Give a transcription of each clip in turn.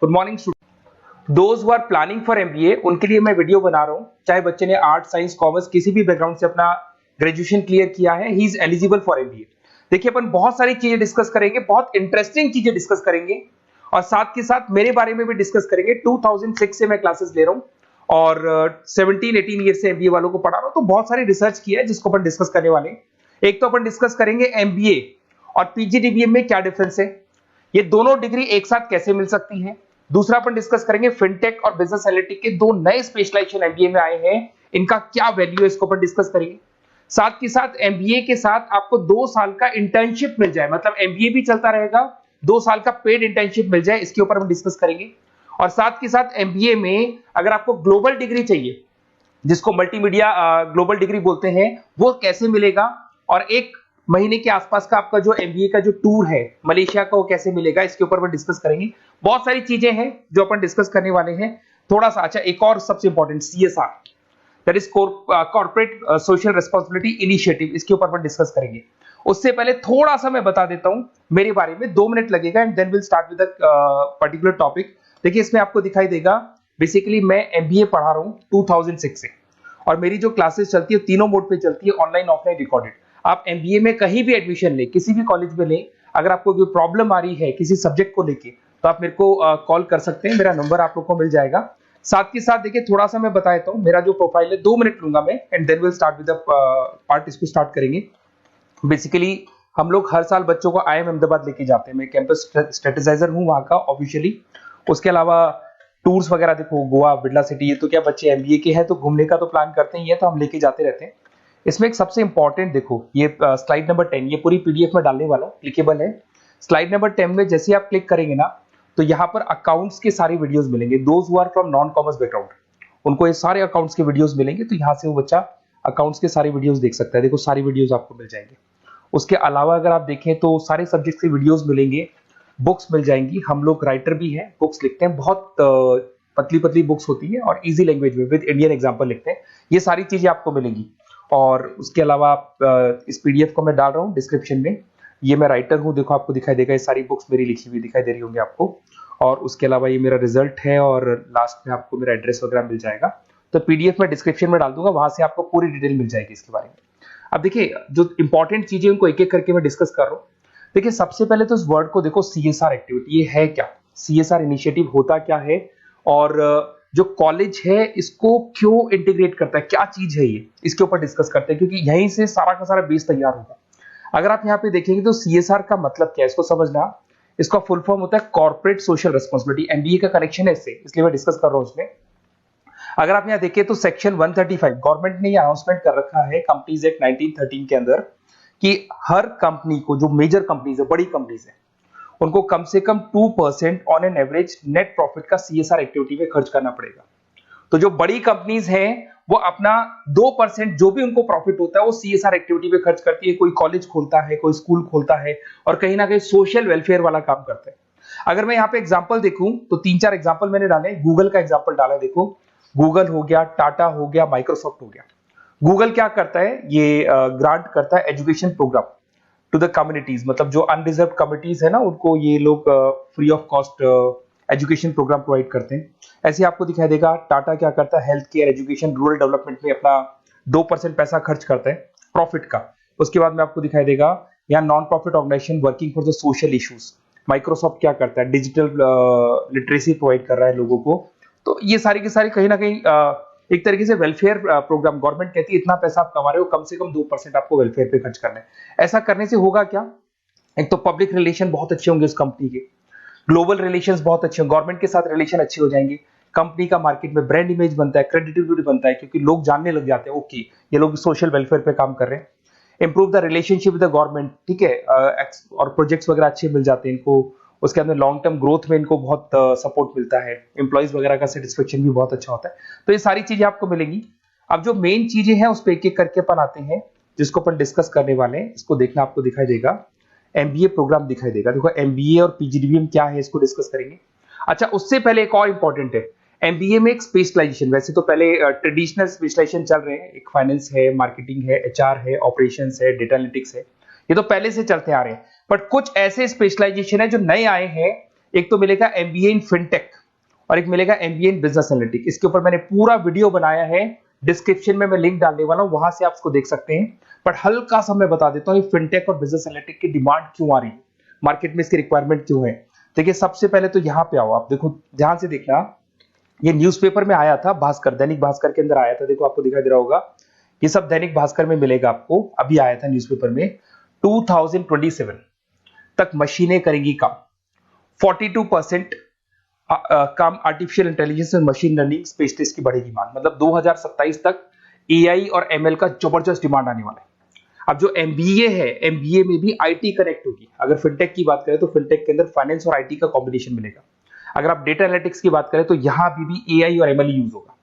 Good morning those who are planning for MBA, उनके लिए मैं वीडियो बना रहा हूँ। चाहे बच्चे ने आर्ट, साइंस, कॉमर्स किसी भी बैकग्राउंड से अपना ग्रेजुएशन क्लियर किया है, he is eligible for MBA. देखिए अपन बहुत सारी चीजें डिस्कस करेंगे, बहुत इंटरेस्टिंग चीजें डिस्कस करेंगे और साथ के साथ मेरे बारे में भी डिस्कस करेंगे। 2006 से मैं क्लासेस ले रहा हूँ और 17-18 ईयर से एमबीए वालों को पढ़ा रहा हूँ, तो बहुत सारी रिसर्च किया है जिसको अपन डिस्कस करने वाले हैं। एक तो अपन डिस्कस करेंगे एमबीए और पीजीडीबीएम में क्या डिफरेंस है, ये दोनों डिग्री एक साथ कैसे मिल सकती है। दूसरा अपन डिस्कस करेंगे फिनटेक और बिजनेस एनालिटिक के दो नए स्पेशलाइजेशन एमबीए में आए हैं, इनका क्या वैल्यू है इसको अपन डिस्कस करेंगे। साथ के साथ एमबीए के साथ आपको 2 साल का इंटर्नशिप मिल जाए, मतलब एमबीए भी चलता रहेगा, 2 साल का पेड इंटर्नशिप मिल जाए, इसके ऊपर हम डिस्कस करेंगे। और साथ के साथ एमबीए में अगर आपको ग्लोबल डिग्री चाहिए, जिसको मल्टीमीडिया ग्लोबल डिग्री बोलते हैं, वो कैसे मिलेगा, और 1 महीने के आसपास का आपका जो एमबीए का जो टूर है मलेशिया का, वो कैसे मिलेगा, इसके ऊपर अपन डिस्कस करेंगे। बहुत सारी चीजें हैं जो अपन डिस्कस करने वाले हैं। थोड़ा सा अच्छा, एक और सबसे important CSR, that is corporate social responsibility initiative, इसके ऊपर अपन डिस्कस करेंगे। उससे पहले थोड़ा सा मैं बता देता हूं मेरे बारे में, 2 मिनट लगेगा and then will start with particular topic. देखिए इसमें आपको दिखाई देगा, बेसिकली मैं एमबीए पढ़ा रहा हूं 2006 से, और मेरी जो क्लासेस चलती है तीनों मोड पे चलती है, ऑनलाइन, ऑफलाइन, रिकॉर्डेड। आप एमबीए में कहीं भी एडमिशन लें, किसी भी कॉलेज में लें, अगर आपको कोई प्रॉब्लम आ रही है किसी सब्जेक्ट को लेके, तो आप मेरे को कॉल कर सकते हैं, मेरा नंबर आप लोग को मिल जाएगा। साथ के साथ देखिए थोड़ा सा मैं बता देता हूँ, मेरा जो प्रोफाइल है 2 मिनट लूंगा मैं and then will start with the part, इसको स्टार्ट करेंगे। बेसिकली हम लोग हर साल बच्चों को आईएम अहमदाबाद लेके जाते हैं, मैं कैंपस स्ट्रेटेजाइजर हूँ वहाँ का ऑफिशियली। उसके अलावा टूर्स वगैरह, देखो गोवा, बिरला सिटी, ये तो क्या बच्चे एमबीए के हैं तो घूमने का तो प्लान करते ही है, तो हम लेके जाते रहते हैं। इसमें एक सबसे इंपॉर्टेंट देखो, ये स्लाइड नंबर 10, ये पूरी पीडीएफ में डालने वाला हूँ, क्लिकेबल है। स्लाइड नंबर 10 में जैसे आप क्लिक करेंगे ना, तो यहाँ पर अकाउंट्स के सारी वीडियोस मिलेंगे। Those who are from non commerce background, उनको ये सारे अकाउंट्स के वीडियोस मिलेंगे, तो यहाँ से वो बच्चा अकाउंट्स के सारे वीडियोस देख सकता है। देखो सारी वीडियोस आपको मिल जाएंगे। उसके अलावा अगर आप देखें तो सारे सब्जेक्ट के वीडियोस मिलेंगे, बुक्स मिल जाएंगी। हम लोग राइटर भी हैं, बुक्स लिखते हैं, बहुत पतली पतली बुक्स होती है और इजी लैंग्वेज में विद इंडियन एग्जांपल लिखते हैं। ये सारी चीजें आपको मिलेंगी। और उसके अलावा इस पीडीएफ को मैं डाल रहा हूँ डिस्क्रिप्शन में, ये मैं राइटर हूँ, देखो आपको दिखाई देगा, ये सारी बुक्स मेरी लिखी हुई दिखाई दे रही होंगी आपको। और उसके अलावा ये मेरा रिजल्ट है और लास्ट में आपको मेरा एड्रेस वगैरह मिल जाएगा। तो पीडीएफ में डिस्क्रिप्शन में डाल दूंगा, वहां से आपको पूरी डिटेल मिल जाएगी इसके बारे में। अब देखिए जो इंपॉर्टेंट चीजें उनको एक एक करके मैं डिस्कस कर रहा हूँ। देखिए सबसे पहले तो इस वर्ड को देखो, सीएसआर एक्टिविटी, ये है क्या, सीएसआर इनिशिएटिव होता क्या है, और जो कॉलेज है इसको क्यों इंटीग्रेट करता है, क्या चीज है ये, इसके ऊपर डिस्कस करते हैं, क्योंकि यहीं से सारा का सारा बेस तैयार होगा। अगर आप यहाँ पे देखेंगे तो सीएसआर का मतलब क्या है, इसको समझना। इसका फुल फॉर्म होता है कॉर्पोरेट सोशल रिस्पांसिबिलिटी, एमबीए का कनेक्शन है इससे, इसलिए मैं डिस्कस कर रहा हूँ इसमें। अगर आप यहाँ देखें तो सेक्शन 135, गवर्नमेंट ने ये अनाउंसमेंट कर रखा है कंपनीज एक्ट 1913 के अंदर, कि हर कंपनी को, जो मेजर कंपनीज है, बड़ी कंपनीज है, उनको कम से कम 2% on an average net profit का सीएसआर एक्टिविटी में खर्च करना पड़ेगा। तो जो बड़ी कंपनीज हैं वो अपना 2% जो भी उनको प्रॉफिट होता है वो सीएसआर एक्टिविटी पे खर्च करती है। कोई कॉलेज खोलता है, कोई स्कूल खोलता है, और कहीं ना कहीं सोशल वेलफेयर वाला काम करता है। अगर मैं यहाँ पे एग्जांपल देखूं तो 3-4 एग्जांपल मैंने डाले। गूगल का एग्जांपल डाला, देखो गूगल हो गया, टाटा हो गया, माइक्रोसॉफ्ट हो गया। गूगल क्या करता है, ये ग्रांट करता है education program to the communities, मतलब जो अनरिजर्व कम्युनिटीज है ना, उनको ये लोग free of cost education program provide करते हैं। ऐसे आपको दिखाई देगा टाटा क्या करता है, health care, education, rural development में अपना 2% पैसा खर्च करता है प्रॉफिट का। उसके बाद में आपको दिखाई देगा यहाँ non profit organisation working for the social issues. Microsoft क्या करता है, डिजिटल लिटरेसी प्रोवाइड कर रहा है लोगों को। तो ये सारी की सारी कहीं ना कहीं एक तरीके से वेलफेयर प्रोग्राम, गवर्नमेंट कहती है इतना पैसा आप कमा रहे हो, कम से कम 2% आपको वेलफेयर पे खर्च करना है। ऐसा करने से होगा क्या, एक तो पब्लिक रिलेशन बहुत अच्छे होंगे उस कंपनी के, ग्लोबल रिलेशंस बहुत अच्छे होंगे, गवर्नमेंट के साथ रिलेशन अच्छे हो जाएंगे, कंपनी का मार्केट में ब्रांड इमेज बनता है, क्रेडिबिलिटी बनता है, क्योंकि लोग जानने लग जाते हैं ओके ये लोग सोशल वेलफेयर पे काम कर रहे हैं। Improve the relationship with the government, ठीक है, और प्रोजेक्ट्स वगैरह अच्छे मिल जाते हैं इनको। उसके अंदर लॉन्ग टर्म ग्रोथ में इनको बहुत सपोर्ट मिलता है, एम्प्लॉइज वगैरह का सेटिस्फेक्शन भी बहुत अच्छा होता है। तो ये सारी चीजें आपको मिलेंगी। अब जो मेन चीजें हैं उस पर एक एक करके अपन आते हैं, जिसको अपन डिस्कस करने वाले हैं। इसको देखना, आपको दिखाई देगा एमबीए प्रोग्राम दिखाई देगा। देखो एमबीए और पीजीडीबीएम क्या है, इसको डिस्कस करेंगे। अच्छा, उससे पहले एक और इंपॉर्टेंट है, एमबीए में एक स्पेशलाइजेशन, वैसे तो पहले ट्रेडिशनल स्पेशलाइजेशन चल रहे हैं, एक फाइनेंस है, मार्केटिंग है, एचआर है, ऑपरेशंस है, डेटा एनालिटिक्स है, ये तो पहले से चलते आ रहे हैं। बट कुछ ऐसे स्पेशलाइजेशन है जो नए आए हैं, एक तो मिलेगा एमबीए इन फिनटेक और एक मिलेगा एमबीए इन बिजनेस एनालिटिक्स। इसके ऊपर मैंने पूरा वीडियो बनाया है, डिस्क्रिप्शन में मैं लिंक डालने वाला हूं, वहां से आप इसको देख सकते हैं। बट हल्का सा मैं बता देता हूं फिनटेक और बिजनेस एनालिटिक्स की डिमांड क्यों आ रही है, मार्केट में इसकी रिक्वायरमेंट क्यों है। देखिए सबसे पहले तो यहाँ पे आओ, आप देखो ध्यान से देखना, ये न्यूज़पेपर में आया था, भास्कर, दैनिक भास्कर के अंदर आया था। देखो आपको दिखाई दे रहा होगा, ये सब दैनिक भास्कर में मिलेगा आपको, अभी आया था न्यूज़पेपर में। 2027 तक मशीनें करेंगी काम, 42% काम आर्टिफिशियल इंटेलिजेंस और मशीन लर्निंग स्पेशलिस्ट की बढ़ेगी मांग। मतलब 2027 तक एआई और एमएल का जबरदस्त डिमांड आने वाला है। अब जो एमबीए है, एमबीए में भी आईटी कनेक्ट होगी। अगर फिनटेक की बात करें तो फिनटेक के अंदर फाइनेंस और आईटी का कॉम्बिनेशन मिलेगा। अगर आप डेटा एनालिटिक्स की बात करें तो यहां भी एआई और एमएल यूज होगा।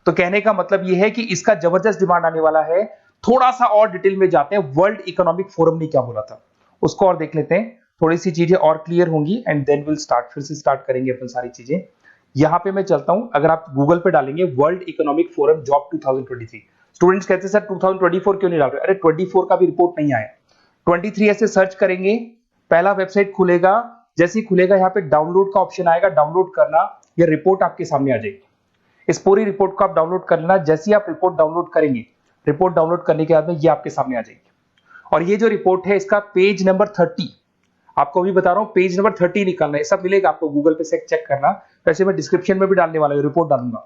तो कहने का मतलब यह है कि इसका जबरदस्त डिमांड आने वाला है। थोड़ा सा और डिटेल में जाते हैं, वर्ल्ड इकोनॉमिक फोरम ने क्या बोला था उसको और देख लेते हैं, थोड़ी सी चीजें और क्लियर होंगी एंड देन विल स्टार्ट, फिर से स्टार्ट करेंगे अपन सारी चीजें। यहां पे मैं चलता हूं, अगर आप गूगल पे डालेंगे world economic forum job 2023, students कहते हैं सर 2024 क्यों नहीं डाल रहे? अरे 24 का भी रिपोर्ट नहीं आया, 23 ऐसे सर्च करेंगे, पहला वेबसाइट खुलेगा, जैसे ही खुलेगा यहाँ पे डाउनलोड का ऑप्शन आएगा, डाउनलोड करना, ये रिपोर्ट आपके सामने आ जाएगी। इस पूरी रिपोर्ट को आप डाउनलोड कर लेना। जैसे ही आप रिपोर्ट डाउनलोड करेंगे, रिपोर्ट डाउनलोड करने के बाद में ये आपके सामने आ जाएगी। और ये जो रिपोर्ट है इसका पेज नंबर 30, आपको भी बता रहा हूं, पेज नंबर 30 निकालना है, सब मिलेगा आपको गूगल पे से चेक करना। वैसे मैं डिस्क्रिप्शन में भी डालने वाला हूं, रिपोर्ट डालूंगा।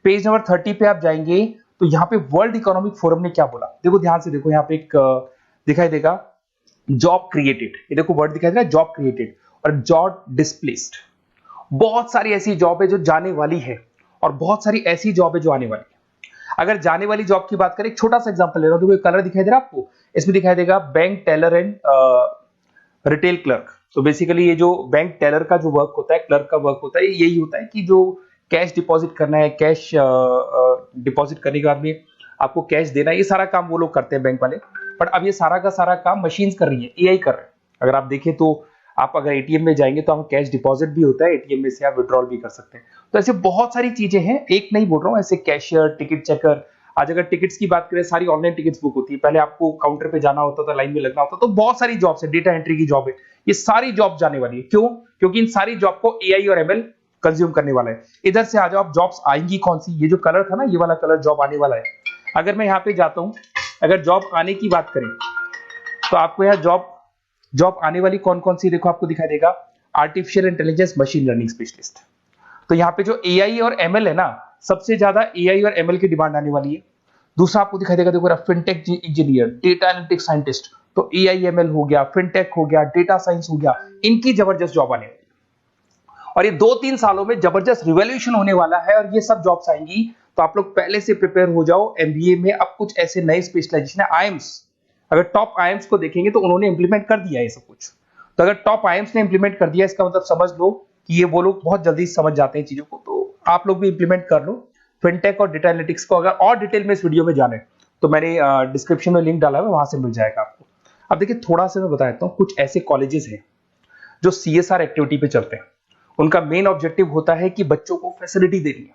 पेज नंबर 30 पे आप जाएंगे तो यहाँ पे वर्ल्ड इकोनॉमिक फोरम ने क्या बोला, देखो ध्यान से देखो, यहाँ पे एक दिखाई देगा जॉब क्रिएटेड, ये देखो वर्ड दिखाई दे रहा है जॉब क्रिएटेड और जॉब डिस्प्लेस्ड। बहुत सारी ऐसी जॉब है जो जाने वाली है और बहुत सारी ऐसी जॉब है जो आने वाली है। अगर जाने वाली जॉब की बात करें, एक छोटा सा एग्जांपल ले रहा हूं, देखो कलर दिखाई दे रहा है आपको, इसमें दिखाई देगा bank teller and retail clerk. तो बेसिकली ये जो बैंक टेलर का जो वर्क होता है, क्लर्क का वर्क होता है, यही होता है कि जो कैश डिपॉजिट करना है, कैश डिपॉजिट करने के बाद में आपको कैश देना है, ये सारा काम वो लोग करते हैं बैंक वाले। बट अब ये सारा का सारा काम मशीन्स कर रही है, एआई कर रहे हैं। अगर आप देखें तो आप अगर एटीएम में जाएंगे तो आपको कैश डिपॉजिट भी होता है, एटीएम में से आप विड्रॉल भी कर सकते हैं। तो ऐसे बहुत सारी चीजें हैं, एक नहीं बोल रहा हूँ, ऐसे कैशियर, टिकट चेकर। आज अगर टिकट्स की बात करें, सारी ऑनलाइन टिकट्स बुक होती है, पहले आपको काउंटर पे जाना होता था, लाइन में लगना होता, तो बहुत सारी जॉब्स है, डेटा एंट्री की जॉब है, ये सारी जॉब जाने वाली है। क्यों? क्योंकि इन सारी जॉब को एआई और एमएल कंज्यूम करने वाला है। इधर से आ जाओ, आप जॉब्स आएंगी कौन सी, ये जो कलर था ना, ये वाला कलर जॉब आने वाला है। अगर मैं यहाँ पे जाता हूं, अगर जॉब आने की बात करें तो आपको यहाँ जॉब आने वाली कौन कौन सी, देखो आपको दिखाई देगा artificial intelligence machine learning specialist. तो यहाँ पे जो एआई और एमएल है ना, सबसे ज्यादा एआई और एमएल की डिमांड आने वाली है। दूसरा आपको दिखाई देगा, देखो fintech engineer, data analytics scientist, तो एआई एमएल हो गया, फिनटेक हो गया, डेटा साइंस हो गया, इनकी जबरदस्त जॉब आने वाली है। और ये 2-3 सालों में जबरदस्त रिवॉल्यूशन होने वाला है और ये सब जॉब्स आएंगी। तो आप लोग पहले से प्रिपेयर हो जाओ। एमबीए में अब कुछ ऐसे नए स्पेशलाइजेशन है, आईएम्स, अगर टॉप आईएम्स को देखेंगे तो उन्होंने इंप्लीमेंट कर दिया है ये सब कुछ। तो अगर टॉप आईएम्स ने इंप्लीमेंट कर दिया, इसका मतलब समझ लो कि ये वो लोग बहुत जल्दी समझ जाते हैं चीजों को, तो आप लोग भी इंप्लीमेंट कर लो फिनटेक और डेटा एनालिटिक्स को। अगर और डिटेल में इस वीडियो में जाने तो मैंने डिस्क्रिप्शन में लिंक डाला है, वहां से मिल जाएगा आपको। अब देखिए थोड़ा सा मैं बता देता हूँ, कुछ ऐसे कॉलेजेस हैं जो सीएसआर एक्टिविटी पे चलते हैं। उनका मेन ऑब्जेक्टिव होता है कि बच्चों को फैसिलिटी देनी है,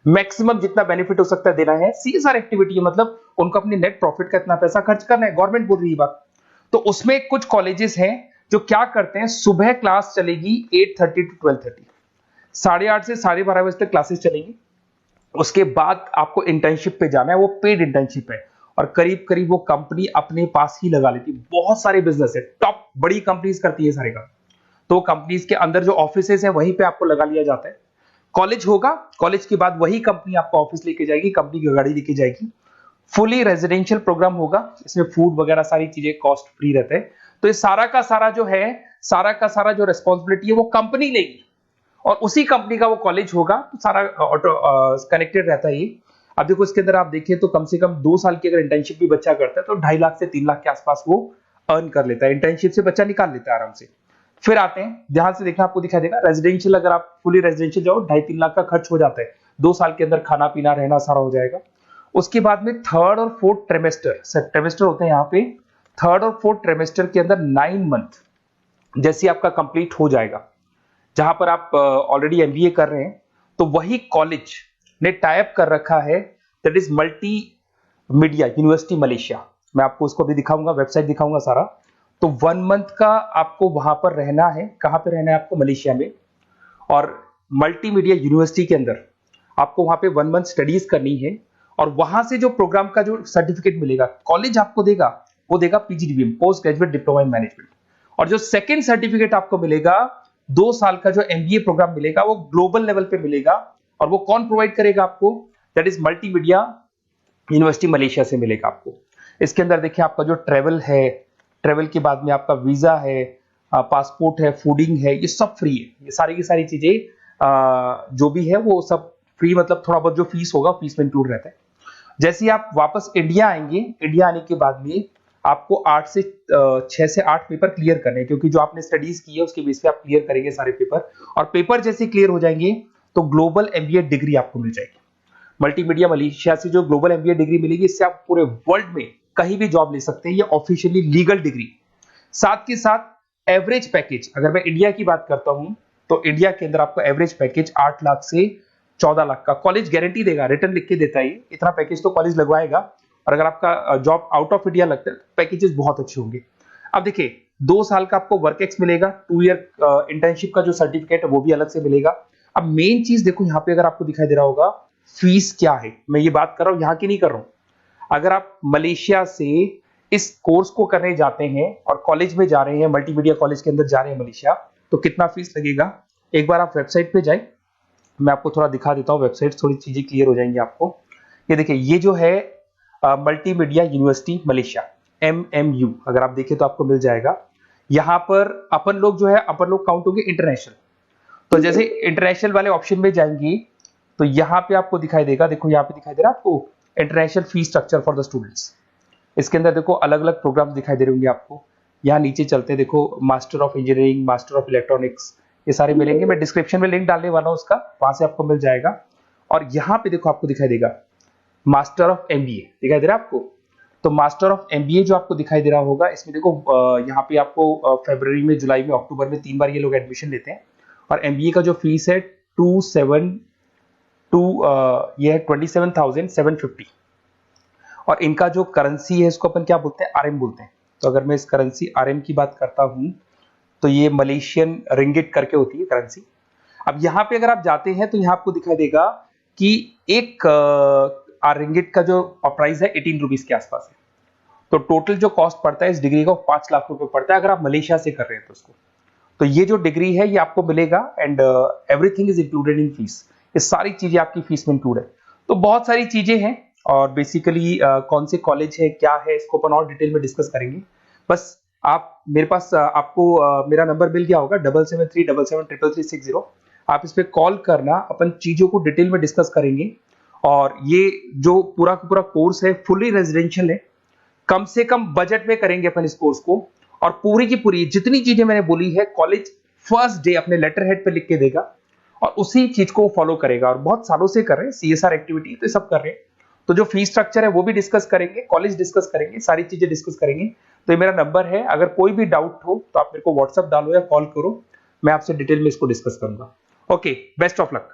मैक्सिमम जितना बेनिफिट हो सकता है देना है। सीएसआर एक्टिविटी मतलब उनको अपने नेट प्रॉफिट का इतना पैसा खर्च करना है, गवर्नमेंट बोल रही है बात। तो उसमें कुछ कॉलेजेस हैं जो क्या करते हैं, सुबह क्लास चलेगी 8:30 to 12:30, 8:30 से 12:30 बजे तक क्लासेस चलेंगी। उसके बाद आपको इंटर्नशिप पे जाना है, वो पेड इंटर्नशिप है और करीब करीब वो कंपनी अपने पास ही लगा लेती है। बहुत सारे बिजनेस है, टॉप बड़ी कंपनीज करती है सारे काम। तो कंपनीज के अंदर जो ऑफिसेज है वहीं पे आपको लगा लिया जाता है। कॉलेज होगा, कॉलेज के बाद वही कंपनी आपको ऑफिस लेके जाएगी, कंपनी की गाड़ी लेके जाएगी। फुली रेजिडेंशियल प्रोग्राम होगा, इसमें फूड वगैरह सारी चीजें कॉस्ट फ्री रहते हैं। तो ये सारा का सारा जो है, सारा का सारा जो रेस्पॉन्सिबिलिटी है वो कंपनी लेगी और उसी कंपनी का वो कॉलेज होगा। तो सारा ऑटो कनेक्टेड रहता है ये। अब देखो इसके अंदर आप देखें तो कम से कम 2 साल की अगर इंटर्नशिप भी बच्चा करता है तो 2.5 लाख से 3 लाख के आसपास वो अर्न कर लेता है, इंटर्नशिप से बच्चा निकाल लेता है आराम से। फिर आते हैं, ध्यान से देखना, आपको दिखाई देगा रेजिडेंशियल, अगर आप फुली रेजिडेंशियल जाओ 2.5-3 लाख का खर्च हो जाता है, 2 साल के अंदर खाना पीना रहना सारा हो जाएगा। उसके बाद में थर्ड और फोर्थ ट्रेमेस्टर होते हैं यहाँ पे। थर्ड और फोर्थ ट्रेमेस्टर के अंदर 9 मंथ जैसे आपका कंप्लीट हो जाएगा, जहां पर आप ऑलरेडी एमबीए कर रहे हैं, तो वही कॉलेज ने टाइप कर रखा है, that is multi media university Malaysia. मैं आपको उसको भी दिखाऊंगा, वेबसाइट दिखाऊंगा सारा। तो 1 मंथ का आपको वहां पर रहना है। कहां पे रहना है आपको? मलेशिया में। और मल्टीमीडिया यूनिवर्सिटी के अंदर आपको वहां पे 1 मंथ स्टडीज करनी है और वहां से जो प्रोग्राम का जो सर्टिफिकेट मिलेगा कॉलेज आपको देगा, वो देगा PGDBM, post graduate diploma in management. और जो सेकंड सर्टिफिकेट आपको मिलेगा 2 साल का जो एमबीए प्रोग्राम मिलेगा वो ग्लोबल लेवल पे मिलेगा। और वो कौन प्रोवाइड करेगा आपको? That is multimedia university Malaysia से मिलेगा आपको। इसके अंदर देखिए आपका जो ट्रेवल है, ट्रेवल के बाद में आपका वीजा है, पासपोर्ट है, फूडिंग है, ये सब फ्री है। ये सारी की सारी चीजें जो भी है वो सब फ्री, मतलब थोड़ा बहुत जो फीस होगा फीस में इंक्लूड रहता है। जैसे ही आप वापस इंडिया आएंगे, इंडिया आने के बाद में आपको 6 से 8 पेपर क्लियर करने हैं, क्योंकि जो आपने स्टडीज की है उसके बेस पे आप क्लियर करेंगे सारे पेपर। और पेपर जैसे क्लियर हो जाएंगे तो ग्लोबल एमबीए डिग्री आपको मिल जाएगी। मल्टीमीडिया मलेशिया से जो ग्लोबल एमबीए डिग्री मिलेगी, इससे आप पूरे वर्ल्ड में कहीं भी जॉब ले सकते हैं। ये ऑफिशियली लीगल डिग्री। साथ के साथ एवरेज पैकेज, अगर मैं इंडिया की बात करता हूं तो इंडिया के अंदर आपको एवरेज पैकेज 8 लाख से 14 लाख का कॉलेज गारंटी देगा, रिटर्न लिख के देता है। इतना पैकेज तो कॉलेज लगवाएगा। और अगर आपका जॉब आउट ऑफ इंडिया लगता है तो पैकेजेस बहुत अच्छे होंगे। अब देखिए 2 साल का आपको वर्क एक्स मिलेगा, 2 ईयर इंटर्नशिप का जो सर्टिफिकेट है वो भी अलग से मिलेगा। अब मेन चीज देखो यहाँ पे, अगर आपको दिखाई दे रहा होगा फीस क्या है, मैं ये बात कर रहा हूं यहाँ की नहीं कर रहा हूं। अगर आप मलेशिया से इस कोर्स को करने जाते हैं और कॉलेज में जा रहे हैं, मल्टीमीडिया कॉलेज के अंदर जा रहे हैं मलेशिया, तो कितना फीस लगेगा? एक बार आप वेबसाइट पे जाए, मैं आपको थोड़ा दिखा देता हूँ, वेबसाइट थोड़ी चीजें क्लियर हो जाएंगी आपको। ये देखिए, ये जो है मल्टीमीडिया यूनिवर्सिटी मलेशिया, MMU, अगर आप देखें तो आपको मिल जाएगा। यहाँ पर अपन लोग जो है, अपन लोग काउंट होंगे इंटरनेशनल। तो जैसे इंटरनेशनल वाले ऑप्शन में जाएंगे तो यहाँ पे आपको दिखाई देगा, देखो यहाँ पे दिखाई दे रहा है आपको international fee structure for the students. इसके अंदर देखो अलग अलग प्रोग्राम दिखाई दे रहे होंगे आपको। यहाँ नीचे चलते हैं, देखो master of engineering, master of electronics, ये सारे मिलेंगे। मैं डिस्क्रिप्शन में लिंक डालने वाला हूँ उसका, वहां से आपको मिल जाएगा। और यहाँ पे देखो आपको दिखाई देगा मास्टर ऑफ एमबीए, दिखाई दे रहा है आपको। तो मास्टर ऑफ एमबीए जो आपको दिखाई दे रहा होगा, इसमें देखो यहाँ पे आपको फरवरी में, जुलाई में, अक्टूबर में 3 बार ये लोग एडमिशन लेते हैं। और एमबीए का जो फीस है 27,750। और इनका जो करेंसी है इसको अपन क्या बोलते हैं? RM बोलते हैं। तो अगर मैं इस करेंसी RM की बात करता हूं तो ये मलेशियन रिंगिट करके होती है करेंसी। अब यहाँ पे अगर आप जाते हैं तो यहाँ आपको दिखाई देगा कि एक रिंगिट का जो प्राइस है 18 रुपीज के आसपास है। तो टोटल जो कॉस्ट पड़ता है इस डिग्री का 5 लाख रुपए पड़ता है, अगर आप मलेशिया से कर रहे हैं तो उसको। तो ये जो डिग्री है ये आपको मिलेगा and everything is included in fees. ये सारी चीजें आपकी फीस में इंक्लूड है। तो बहुत सारी चीजें हैं और बेसिकली कौन से कॉलेज है, क्या है, इसको अपन और डिटेल में डिस्कस करेंगे। बस आप मेरे पास आपको मेरा नंबर मिल गया होगा 7737773360। आप इस पे कॉल करना, अपन चीजों को डिटेल में डिस्कस करेंगे। और ये जो पूरा का पूरा कोर्स है फुली रेजिडेंशियल है, कम से कम बजट में करेंगे अपन इस कोर्स को। और पूरी की पूरी जितनी चीजें मैंने बोली है कॉलेज फर्स्ट डे अपने लेटर हेड पे लिख के देगा और उसी चीज को फॉलो करेगा। और बहुत सालों से कर रहे हैं, CSR एक्टिविटी तो सब कर रहे हैं। तो जो फीस स्ट्रक्चर है वो भी डिस्कस करेंगे, कॉलेज डिस्कस करेंगे, सारी चीजें डिस्कस करेंगे। तो ये मेरा नंबर है, अगर कोई भी डाउट हो तो आप मेरे को व्हाट्सएप डालो या कॉल करो, मैं आपसे डिटेल में इसको डिस्कस करूंगा। Okay, best of luck.